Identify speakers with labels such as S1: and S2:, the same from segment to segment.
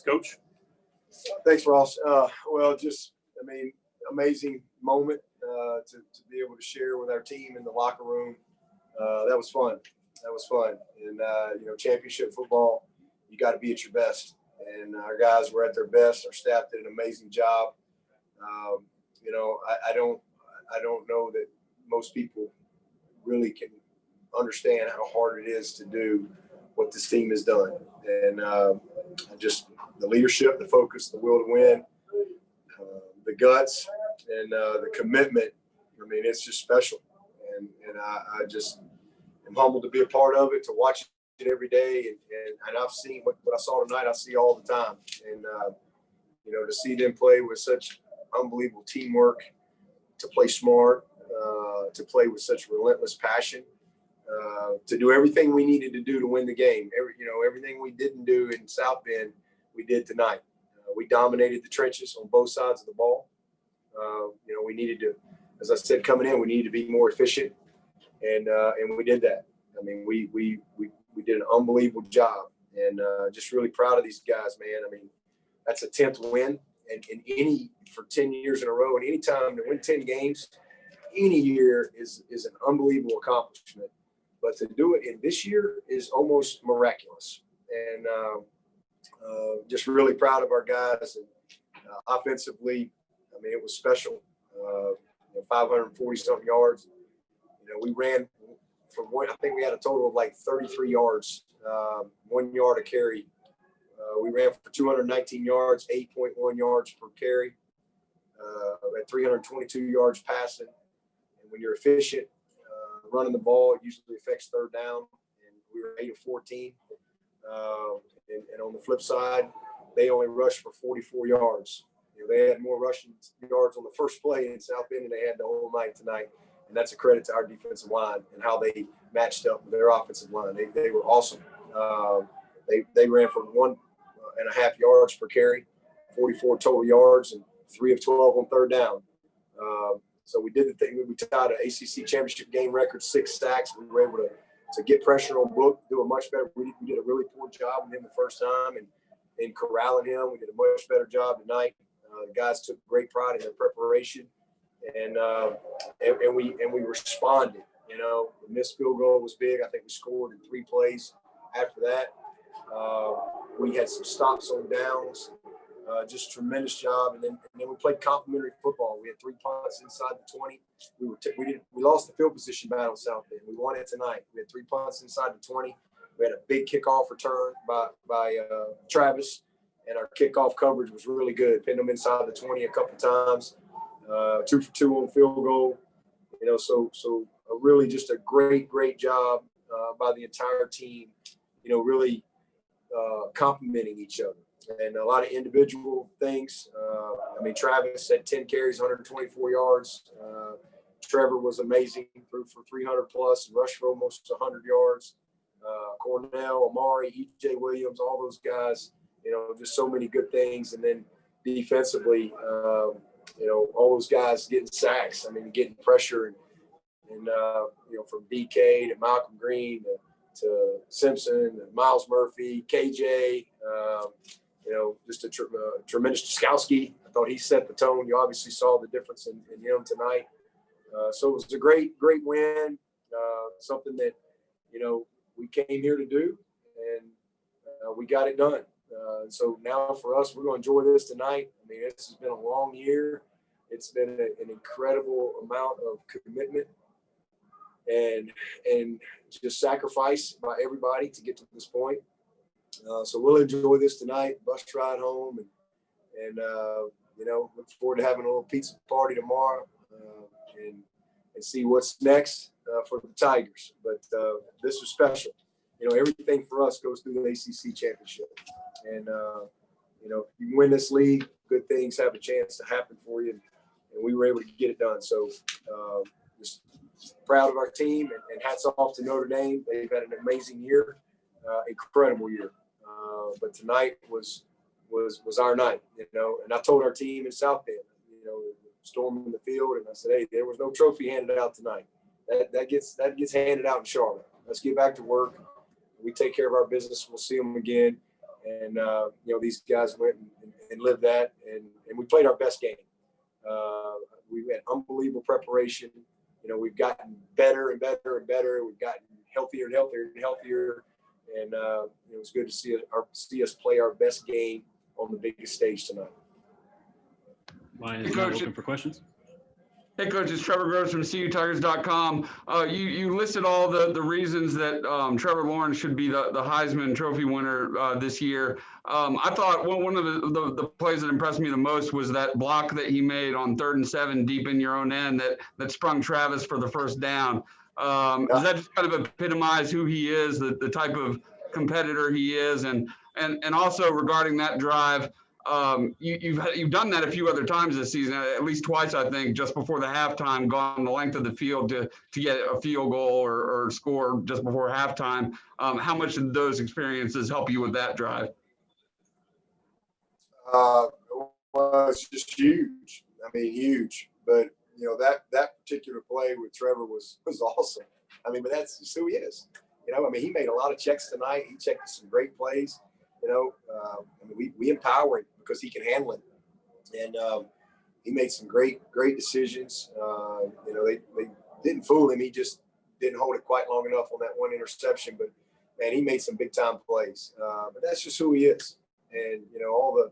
S1: Coach.
S2: Thanks, Ross. Amazing moment to be able to share with our team in the locker room. That was fun. And, championship football, you got to be at your best. And our guys were at their best. Our staff did an amazing job. I don't know that most people really can understand how hard it is to do what this team has done. And just the leadership, the focus, the will to win, the guts, and the commitment. I mean, it's just special. And I just am humbled to be a part of it, to watch it every day. And I've seen what I saw tonight, I see all the time. And, to see them play with such unbelievable teamwork, to play smart, to play with such relentless passion, to do everything we needed to do to win the game. Everything we didn't do in South Bend, we did tonight. We dominated the trenches on both sides of the ball. We needed to, as I said, coming in, we needed to be more efficient, and we did that. I mean, we did an unbelievable job, and just really proud of these guys, man. I mean, that's a 10th win, and for 10 years in a row, and any time to win 10 games, any year is an unbelievable accomplishment. But to do it in this year is almost miraculous, and just really proud of our guys. And offensively, I mean, it was special. 540-something yards. We ran for one. I think we had a total of like 33 yards, 1 yard a carry. We ran for 219 yards, 8.1 yards per carry. At 322 yards passing. And when you're efficient, running the ball, it usually affects third down. And we were 8 of 14. And on the flip side, they only rushed for 44 yards. They had more rushing yards on the first play in South Bend than they had the whole night tonight. And that's a credit to our defensive line and how they matched up with their offensive line. They were awesome. They ran for 1.5 yards per carry, 44 total yards, and 3 of 12 on third down. So we did the thing. We tied an ACC Championship game record, 6 sacks. We were able to get pressure on Book, do a much better. We did a really poor job with him the first time, and in corralling him, we did a much better job tonight. The guys took great pride in their preparation, and we responded. The missed field goal was big. I think we scored in 3 plays after that. We had some stops on downs, just tremendous job. And then we played complimentary football. We had 3 punts inside the 20. We lost the field position battle in South Bend. We won it tonight. We had 3 punts inside the 20. We had a big kickoff return by Travis, and our kickoff coverage was really good. Pinned them inside the 20 a couple times. 2 for 2 on field goal. So really just a great job by the entire team. Really complimenting each other, and a lot of individual things. Travis had 10 carries, 124 yards. Trevor was amazing, threw for 300 plus, and rushed for almost 100 yards. Cornell, Amari, E.J. Williams, all those guys, just so many good things. And then defensively, all those guys getting sacks. Getting pressure and from DK to Malcolm Green to Simpson, and Miles Murphy, KJ, just a tremendous Skowski. I thought he set the tone. You obviously saw the difference in him tonight. So it was a great win, something that, we came here to do, and we got it done. So now for us, we're going to enjoy this tonight. This has been a long year. It's been an incredible amount of commitment and just sacrifice by everybody to get to this point. So we'll enjoy this tonight, bus ride home, and look forward to having a little pizza party tomorrow and see what's next for the Tigers. But this was special. Everything for us goes through the ACC Championship. And, if you win this league, good things have a chance to happen for you. And we were able to get it done. So just proud of our team, and hats off to Notre Dame. They've had an amazing year, incredible year. But tonight was our night, and I told our team in South Bend, storming the field, and I said, hey, there was no trophy handed out tonight. That gets handed out in Charlotte. Let's get back to work. We take care of our business. We'll see them again. And these guys went and lived that, and we played our best game. We had unbelievable preparation. We've gotten better and better and better. We've gotten healthier and healthier and healthier. And it was good to see us play our best game on the biggest stage tonight.
S1: Line is now open for questions.
S3: Hey, Coach, it's Trevor Groves from CUTigers.com. You listed all the reasons that Trevor Lawrence should be the Heisman Trophy winner this year. I thought one of the plays that impressed me the most was that block that he made on 3rd and 7 deep in your own end that sprung Travis for the first down. Does that just kind of epitomize who he is, the type of competitor he is? And also regarding that drive, you've done that a few other times this season, at least twice, I think, just before the halftime, gone the length of the field to get a field goal or score just before halftime. How much did those experiences help you with that drive?
S2: Well, it's just huge. I mean, huge. But that particular play with Trevor was awesome. I mean, but that's just who he is. He made a lot of checks tonight. He checked some great plays. We empower him because he can handle it, and he made some great decisions. They didn't fool him. He just didn't hold it quite long enough on that one interception. But man, he made some big time plays. But that's just who he is, and all the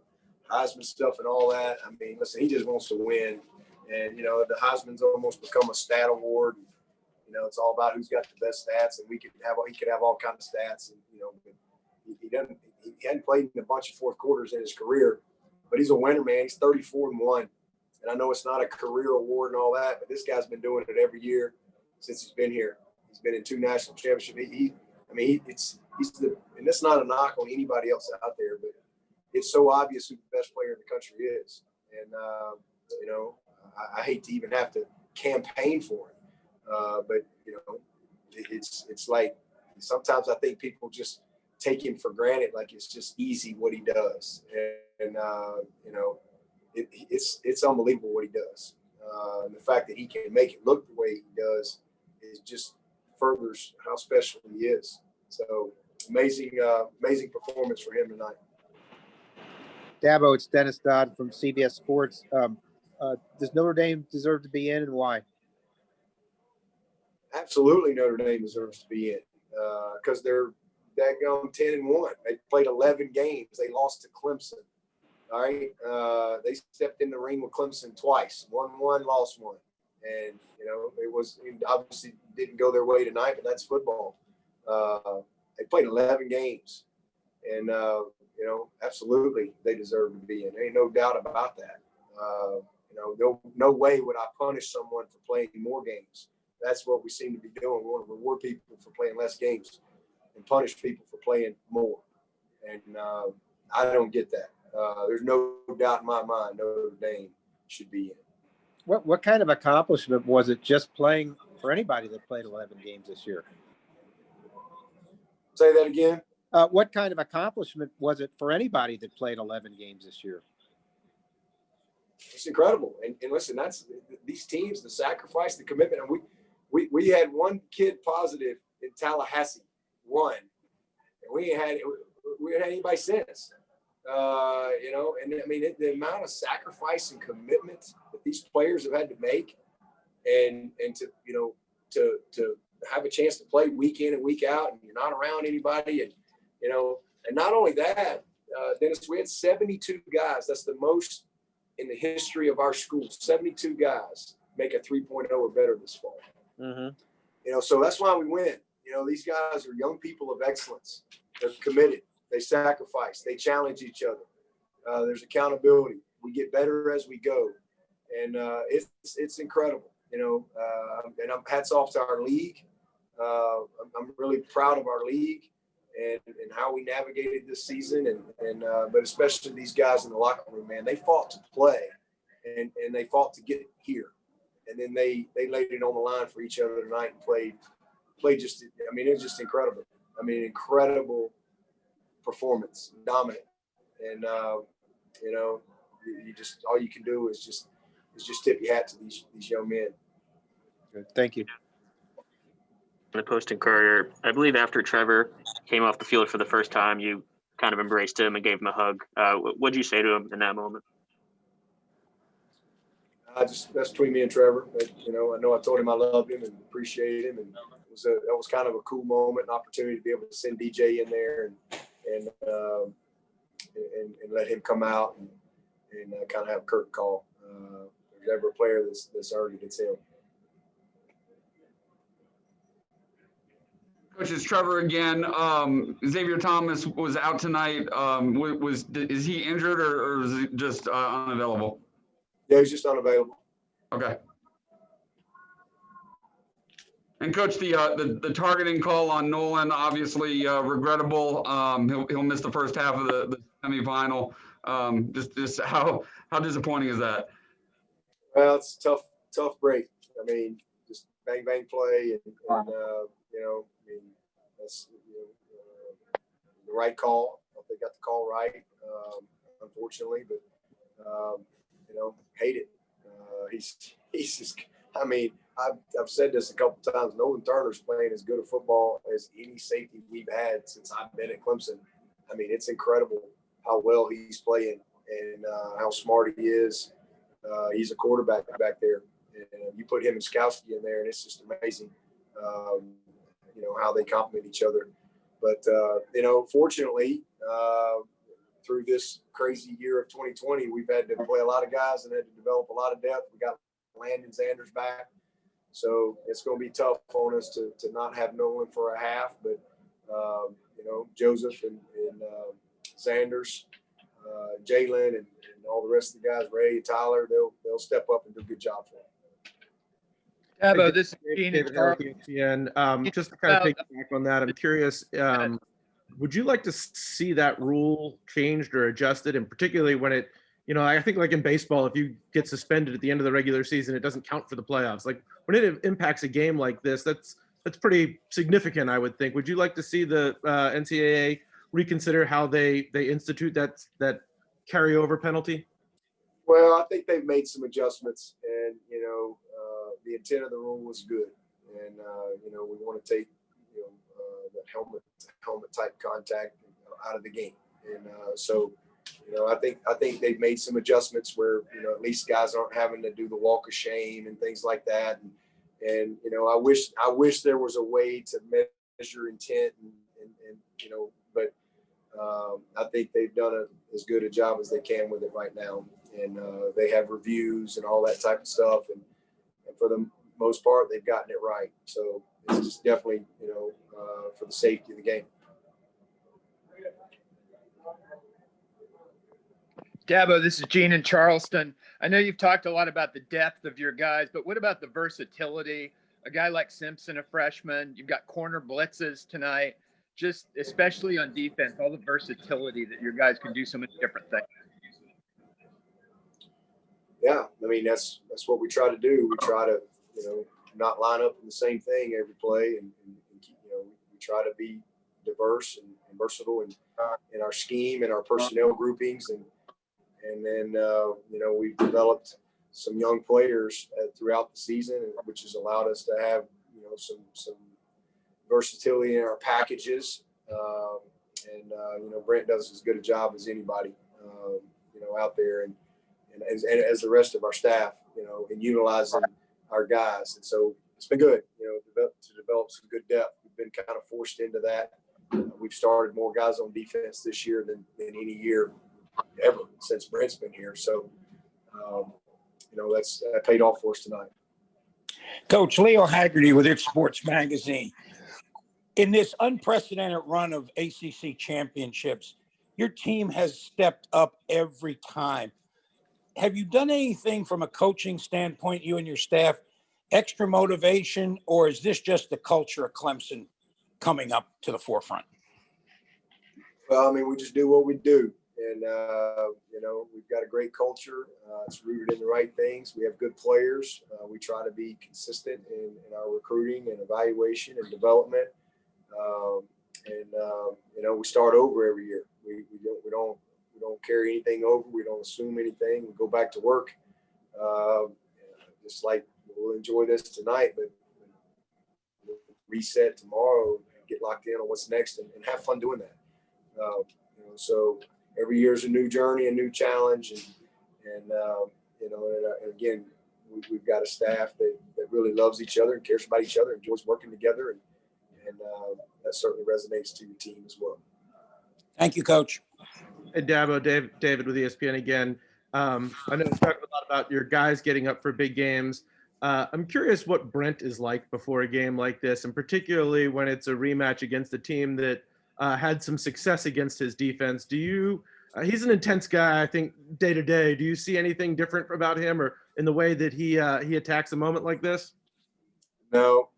S2: Heisman stuff and all that. I mean, listen, he just wants to win, and the Heisman's almost become a stat award. It's all about who's got the best stats, and he could have all kinds of stats, and he hadn't played in a bunch of fourth quarters in his career, but he's a winner, man. He's 34-1, and I know it's not a career award and all that, but this guy's been doing it every year since he's been here. He's been in 2 national championships. And that's not a knock on anybody else out there, but it's so obvious who the best player in the country is, and I hate to even have to campaign for him, but it's like sometimes I think people just take him for granted, like it's just easy what he does, and it's unbelievable what he does. And the fact that he can make it look the way he does is just furthers how special he is. So amazing performance for him tonight.
S4: Dabo, it's Dennis Dodd from CBS Sports. Does Notre Dame deserve to be in, and why?
S2: Absolutely, Notre Dame deserves to be in because they're daggone 10-1. They played 11 games. They lost to Clemson. All right, they stepped in the ring with Clemson twice. Won one, lost one, and it obviously didn't go their way tonight. But that's football. They played 11 games, and absolutely they deserve to be in. There ain't no doubt about that. No way would I punish someone for playing more games. That's what we seem to be doing. We want to reward people for playing less games and punish people for playing more. And I don't get that. There's no doubt in my mind Notre Dame should be in.
S4: What kind of accomplishment was it just playing for anybody that played 11 games this year?
S2: Say that again?
S4: What kind of accomplishment was it for anybody that played 11 games this year?
S2: It's incredible. And listen, that's these teams, the sacrifice, the commitment. And we had one kid positive in Tallahassee, one. And we ain't had anybody since. And I mean, the amount of sacrifice and commitment that these players have had to make, and to have a chance to play week in and week out, and you're not around anybody, and and not only that, Dennis, we had 72 guys. That's the most in the history of our school. 72 guys make a 3.0 or better this fall. Mm-hmm. So that's why we win. These guys are young people of excellence. They're committed. They sacrifice. They challenge each other. There's accountability. We get better as we go, and it's incredible. And I'm hats off to our league. I'm really proud of our league and how we navigated this season, but especially these guys in the locker room, man. They fought to play, and they fought to get here, and then they laid it on the line for each other tonight and played just. I mean, it was just incredible. I mean, incredible performance, dominant, and you just all you can do is just tip your hat to these young men.
S4: Good. Thank you.
S5: The Post and Courier, I believe after Trevor came off the field for the first time, you kind of embraced him and gave him a hug. What'd you say to him in that moment?
S2: That's between me and Trevor. But, I know I told him I loved him and appreciated him, and that was kind of a cool moment, an opportunity to be able to send DJ in there and let him come out and kind of have Kurt call. There's never a player that's earned it. It's him.
S3: Coach, it's Trevor again. Xavier Thomas was out tonight. Is he injured or is he just unavailable?
S2: Yeah, he's just unavailable.
S3: Okay. And Coach, the targeting call on Nolan, obviously regrettable. He'll miss the first half of the semifinal. Just how disappointing is that?
S2: Well, it's a tough break. I mean, just bang play, and that's the right call. I hope they got the call right. Unfortunately, but hate it. He's just. I mean, I've said this a couple times. Nolan Turner's playing as good a football as any safety we've had since I've been at Clemson. I mean, it's incredible how well he's playing and how smart he is. He's a quarterback back there. And you put him and Skowski in there, and it's just amazing, how they complement each other. But, fortunately, through this crazy year of 2020, we've had to play a lot of guys and had to develop a lot of depth. We got Landon Sanders back. So it's going to be tough on us to not have Nolan for a half. But, Joseph and Sanders, Jalen and all the rest of the guys, Ray, Tyler, they'll step up and do a good job for them.
S6: Dabo, this is Gene and Charles.
S7: And just to kind of take back on that, I'm curious, would you like to see that rule changed or adjusted? And particularly when it, I think like in baseball, if you get suspended at the end of the regular season, it doesn't count for the playoffs. Like when it impacts a game like this, that's pretty significant, I would think. Would you like to see the NCAA reconsider how they institute that carryover penalty?
S2: Well, I think they've made some adjustments, and the intent of the rule was good, and we want to take that helmet type contact out of the game, and so I think they've made some adjustments where at least guys aren't having to do the walk of shame and things like that, and I wish there was a way to measure intent and but I think they've done as good a job as they can with it right now. And they have reviews and all that type of stuff. And for the most part, they've gotten it right. So it's just definitely, for the safety of the game.
S6: Dabo, this is Gene in Charleston. I know you've talked a lot about the depth of your guys, but what about the versatility? A guy like Simpson, a freshman, you've got corner blitzes tonight, just especially on defense, all the versatility that your guys can do so many different things.
S2: Yeah, I mean, that's what we try to do. We try to, not line up in the same thing every play, and keep, we try to be diverse and versatile in our scheme and our personnel groupings, and then we've developed some young players throughout the season, which has allowed us to have some versatility in our packages, and Brent does as good a job as anybody out there, and as the rest of our staff, in utilizing our guys. And so it's been good, to develop some good depth. We've been kind of forced into that. We've started more guys on defense this year than any year ever since Brent's been here. So, that paid off for us tonight.
S8: Coach, Leo Haggerty with It Sports Magazine. In this unprecedented run of ACC championships, your team has stepped up every time. Have you done anything from a coaching standpoint, you and your staff, extra motivation, or is this just the culture of Clemson coming up to the forefront?
S2: Well, I mean, we just do what we do. And, we've got a great culture. It's rooted in the right things. We have good players. We try to be consistent in our recruiting and evaluation and development. We start over every year. We don't carry anything over. We don't assume anything. We go back to work. Just like we'll enjoy this tonight, but reset tomorrow and get locked in on what's next and have fun doing that. So every year is a new journey, a new challenge, and again, we've got a staff that really loves each other and cares about each other, enjoys working together, and that certainly resonates to your team as well.
S8: Thank you, Coach.
S7: Hey, Dabo, David with ESPN again. I know we talked a lot about your guys getting up for big games. I'm curious what Brent is like before a game like this, and particularly when it's a rematch against a team that had some success against his defense. He's an intense guy, I think, day to day. Do you see anything different about him or in the way that he attacks a moment like this?
S2: No,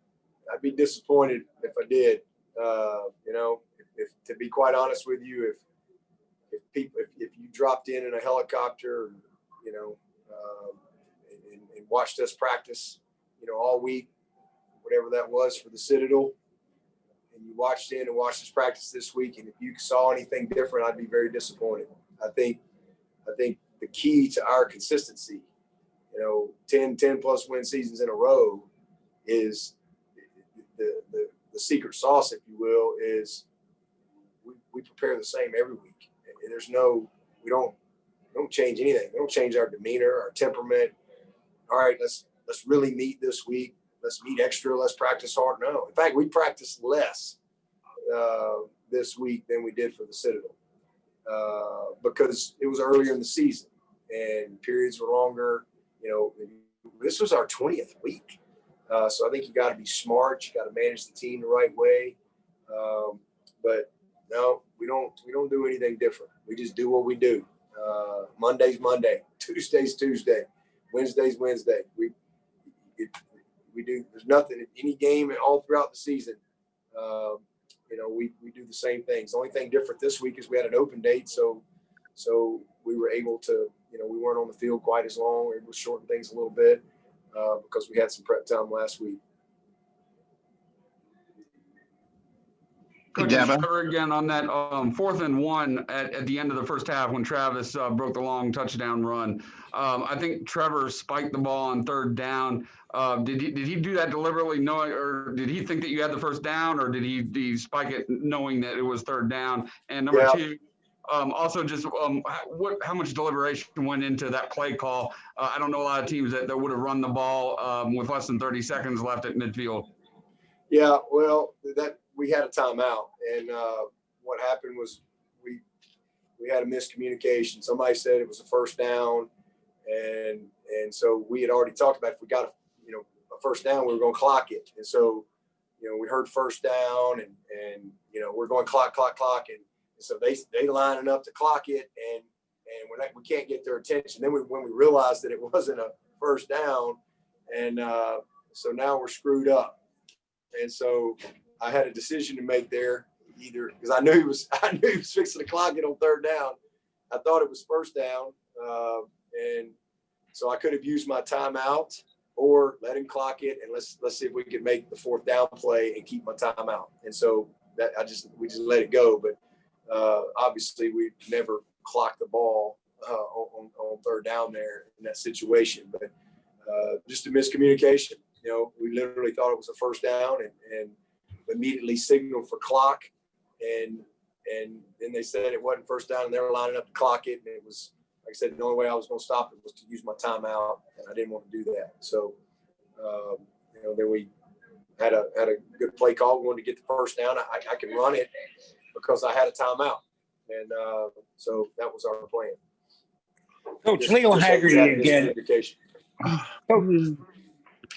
S2: I'd be disappointed if I did. If to be quite honest with you, if you dropped in a helicopter, and watched us practice, all week, whatever that was for the Citadel, and you watched us practice this week, and if you saw anything different, I'd be very disappointed. I think the key to our consistency, 10 plus win seasons in a row, is the secret sauce, if you will, is we prepare the same every week. We don't change anything. We don't change our demeanor, our temperament. All right, let's really meet this week. Let's meet extra. Let's practice hard. No, in fact, we practiced less this week than we did for the Citadel because it was earlier in the season and periods were longer. This was our 20th week, so I think you got to be smart. You got to manage the team the right way. But no, we don't do anything different. We just do what we do. Monday's Monday, Tuesday's Tuesday, Wednesday's Wednesday. We do. There's nothing in any game all throughout the season. We do the same things. The only thing different this week is we had an open date, so we were able to. We weren't on the field quite as long. We were able to shorten things a little bit because we had some prep time last week.
S3: Coach Trevor, again on that 4th and 1 at the end of the first half when Travis broke the long touchdown run. I think Trevor spiked the ball on 3rd down. Did he do that deliberately, knowing, or did he think that you had the first down, or did he spike it knowing that it was 3rd down? And number 2, also just how much deliberation went into that play call? I don't know a lot of teams that would have run the ball with less than 30 seconds left at midfield.
S2: Yeah, well, we had a timeout, and what happened was we had a miscommunication. Somebody said it was a first down, and so we had already talked about if we got a first down, we were going to clock it. And so, we heard first down, and we're going clock, and so they lining up to clock it, and we can't get their attention. Then when we realized that it wasn't a first down, and so now we're screwed up. And so I had a decision to make there, either because I knew he was fixing to clock it on 3rd down. I thought it was first down, and so I could have used my timeout or let him clock it, and let's see if we can make the 4th down play and keep my timeout. And so we just let it go. But obviously we never clocked the ball on 3rd down there in that situation. But just a miscommunication. We literally thought it was a first down and immediately signaled for clock, and then they said it wasn't first down, and they were lining up to clock it, and it was, like I said, the only way I was going to stop it was to use my timeout, and I didn't want to do that. So then we had a good play call. We wanted to get the first down. I could run it because I had a timeout, and so that was our plan.
S8: Coach Leo Haggerty again.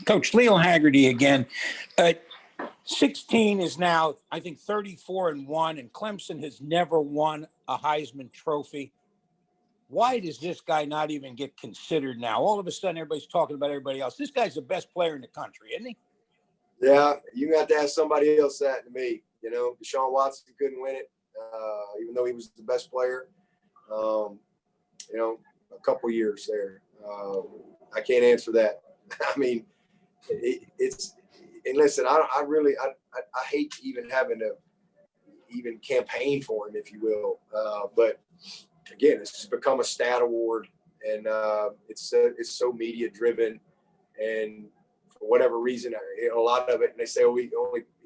S8: Coach Leo Haggerty again. 16 is now, I think, 34-1, and Clemson has never won a Heisman Trophy. Why does this guy not even get considered now? All of a sudden, everybody's talking about everybody else. This guy's the best player in the country, isn't he?
S2: Yeah, you got to ask somebody else that to me. Deshaun Watson couldn't win it, even though he was the best player. A couple years there. I can't answer that. I mean, and listen, I hate even having to even campaign for him, if you will. But again, it's become a stat award, and it's so media driven, and for whatever reason, a lot of it, and they say, he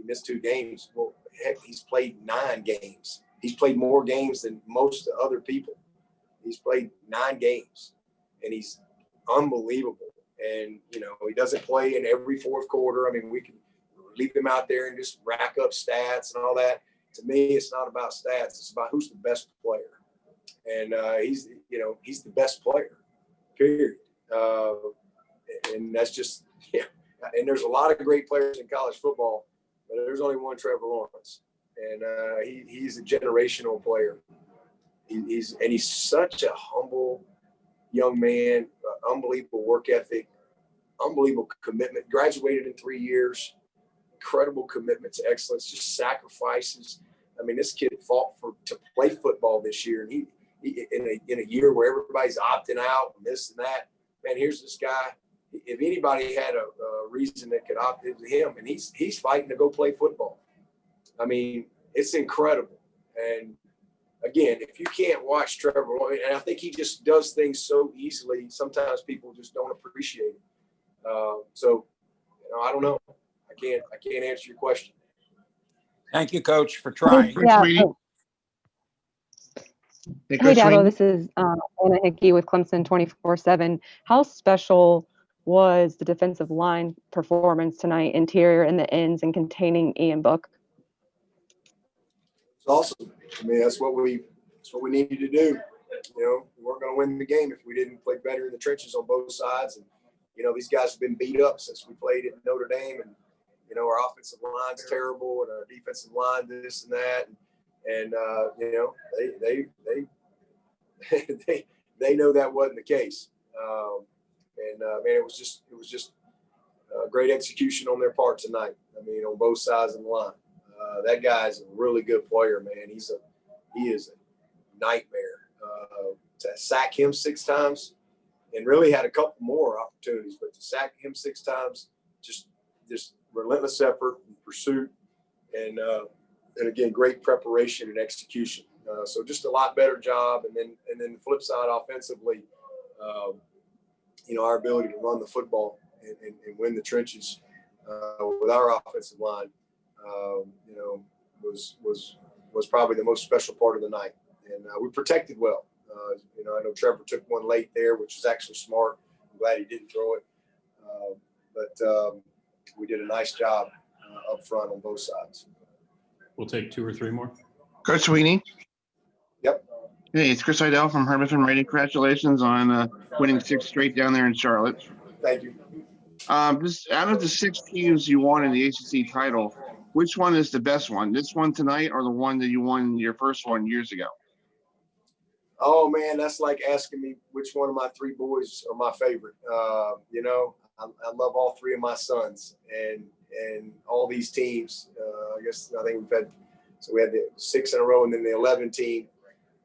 S2: missed 2 games. Well, heck, he's played 9 games. he's played more games than most other people. He's played 9 games, and he's unbelievable. And, you know, he doesn't play in every fourth quarter. I mean, we can leave him out there and just rack up stats and all that. To me, it's not about stats. It's about who's the best player. And he's the best player, period. And that's just, yeah. And there's a lot of great players in college football, but there's only one Trevor Lawrence. And he's a generational player. He's such a humble young man, unbelievable work ethic, unbelievable commitment, graduated in 3 years, incredible commitment to excellence, just sacrifices. I mean, this kid fought to play football this year, and he in a year where everybody's opting out and this and that, man, here's this guy. If anybody had a reason that could opt, it was him, and he's fighting to go play football. I mean, it's incredible. And again, if you can't watch Trevor Lawrence, and I think he just does things so easily, sometimes people just don't appreciate it. So, you know, I don't know. I can't answer your question.
S8: Thank you, Coach, for trying.
S9: Yeah.
S10: Hey,
S9: Hey, Dabo,
S10: Sweeney.
S9: this is Anna Hickey with Clemson 24/7. How special was the defensive line performance tonight, interior and the ends, and containing Ian Book?
S2: It's awesome. I mean, that's what we needed to do. You know, we weren't going to win the game if we didn't play better in the trenches on both sides. And, you know, these guys have been beat up since we played at Notre Dame. And, you know, our offensive line's terrible and our defensive line this and that. And you know, they know that wasn't the case. Man, it was just great execution on their part tonight. I mean, on both sides of the line. That guy's a really good player, man. He is a nightmare. To sack him 6 times, and really had a couple more opportunities, but to sack him 6 times, just relentless effort and pursuit, and again, great preparation and execution. So just a lot better job. And then the flip side, offensively, you know, our ability to run the football and win the trenches with our offensive line, you know, was probably the most special part of the night. And we protected well. You know, I know Trevor took one late there, which is actually smart. I'm glad he didn't throw it. But we did a nice job up front on both sides.
S1: We'll take 2 or 3 more.
S10: Coach Sweeney.
S2: Yep.
S10: Hey, it's Chris Idell from Hermiston Radio. Congratulations on winning 6 straight down there in Charlotte.
S2: Thank you.
S10: Just out of the 6 teams you won in the ACC title, which one is the best one? This one tonight, or the one that you won your first one years ago?
S2: Oh man, that's like asking me which one of my 3 boys are my favorite. You know, I love all 3 of my sons, and all these teams. I think we had the 6 in a row, and then the 11 team.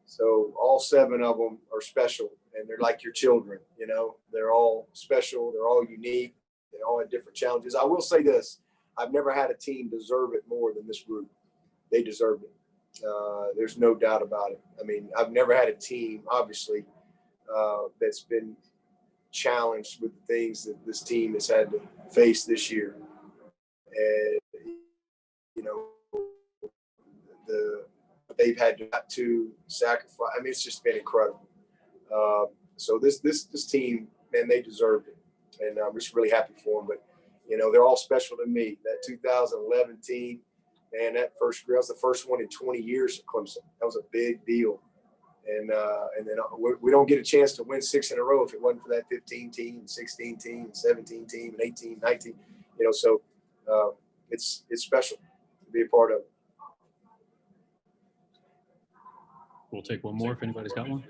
S2: So all 7 of them are special, and they're like your children. You know, they're all special. They're all unique. They all had different challenges. I will say this: I've never had a team deserve it more than this group. They deserved it. There's no doubt about it. I mean, I've never had a team, obviously, that's been challenged with the things that this team has had to face this year. And, you know, they've had to sacrifice. I mean, it's just been incredible. So this team, man, they deserved it. And I'm just really happy for them. But, you know, they're all special to me. That 2011 team, man, that was the first one in 20 years at Clemson. That was a big deal. And then we don't get a chance to win 6 in a row if it wasn't for that 15 team, 16 team, 17 team, and 18, 19. You know, so it's special to be a part of it.
S1: We'll take one more if anybody's got one.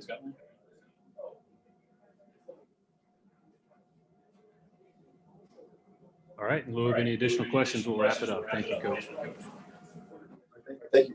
S1: All right. In lieu of any additional questions, we'll wrap it up. Thank you, Coach.
S2: Thank you.